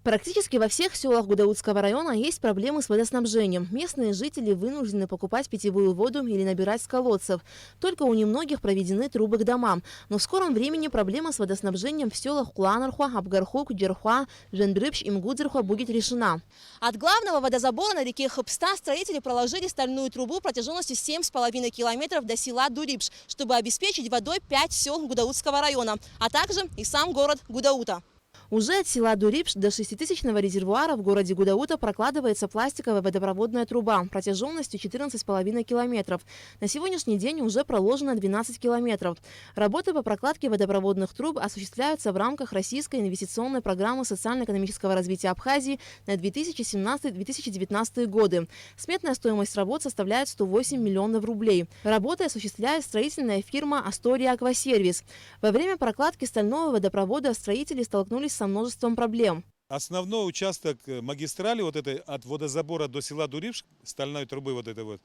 Практически во всех селах Гудаутского района есть проблемы с водоснабжением. Местные жители вынуждены покупать питьевую воду или набирать с колодцев. Только у немногих проведены трубы к домам. Но в скором времени проблема с водоснабжением в селах Куланархуа, Абгархук, Дерхуа, Жендрыбш и Мгудзерхуа будет решена. От главного водозабора на реке Хыпста строители проложили стальную трубу протяженностью 7,5 километров до села Дурипш, чтобы обеспечить водой 5 сел Гудаутского района, а также и сам город Гудаута. Уже от села Дурипш до 6000-го резервуара в городе Гудаута прокладывается пластиковая водопроводная труба протяженностью 14,5 километров. На сегодняшний день уже проложено 12 километров. Работы по прокладке водопроводных труб осуществляются в рамках Российской инвестиционной программы социально-экономического развития Абхазии на 2017-2019 годы. Сметная стоимость работ составляет 108 миллионов рублей. Работы осуществляет строительная фирма «Астория Аквасервис». Во время прокладки стального водопровода строители столкнулись со множеством проблем. Основной участок магистрали вот этой от водозабора до села Дурипш, стальной трубы вот этой вот,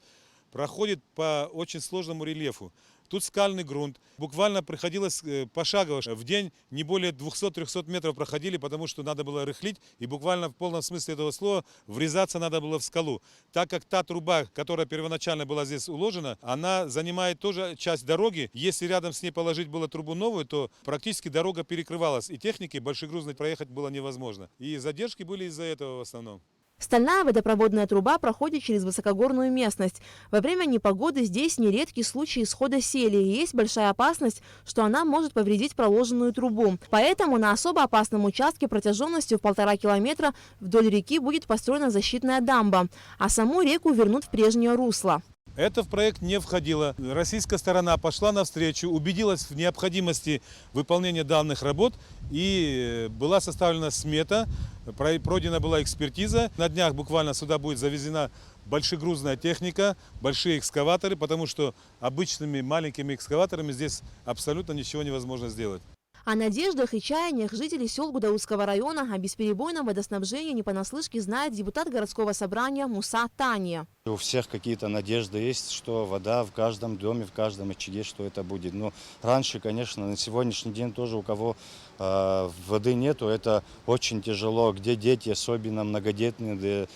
проходит по очень сложному рельефу. Тут скальный грунт. Буквально приходилось пошагово. В день не более 200-300 метров проходили, потому что надо было рыхлить. И буквально в полном смысле этого слова врезаться надо было в скалу. Так как та труба, которая первоначально была здесь уложена, она занимает тоже часть дороги. Если рядом с ней положить было трубу новую, то практически дорога перекрывалась. И технике большегрузной проехать было невозможно. И задержки были из-за этого в основном. Стальная водопроводная труба проходит через высокогорную местность. Во время непогоды здесь нередки случаи исхода сели, и есть большая опасность, что она может повредить проложенную трубу. Поэтому на особо опасном участке протяженностью в 1,5 километра вдоль реки будет построена защитная дамба, а саму реку вернут в прежнее русло. Это в проект не входило. Российская сторона пошла навстречу, убедилась в необходимости выполнения данных работ и была составлена смета, пройдена была экспертиза. На днях буквально сюда будет завезена большегрузная техника, большие экскаваторы, потому что обычными маленькими экскаваторами здесь абсолютно ничего невозможно сделать. О надеждах и чаяниях жителей сел Гудаутского района о бесперебойном водоснабжении не понаслышке знает депутат городского собрания Муса Тания. У всех какие-то надежды есть, что вода в каждом доме, в каждом очаге, что это будет. Но раньше, конечно, на сегодняшний день тоже у кого воды нету, это очень тяжело. Где дети, особенно многодетные,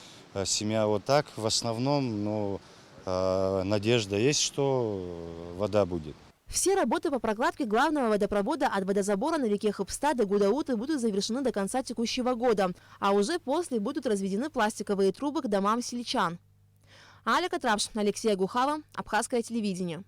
семья вот так. В основном надежда есть, что вода будет. Все работы по прокладке главного водопровода от водозабора на реке Хыпста до Гудауты будут завершены до конца текущего года, а уже после будут разведены пластиковые трубы к домам сельчан. Аля Катрапш, Алексей Гухава, Абхазское телевидение.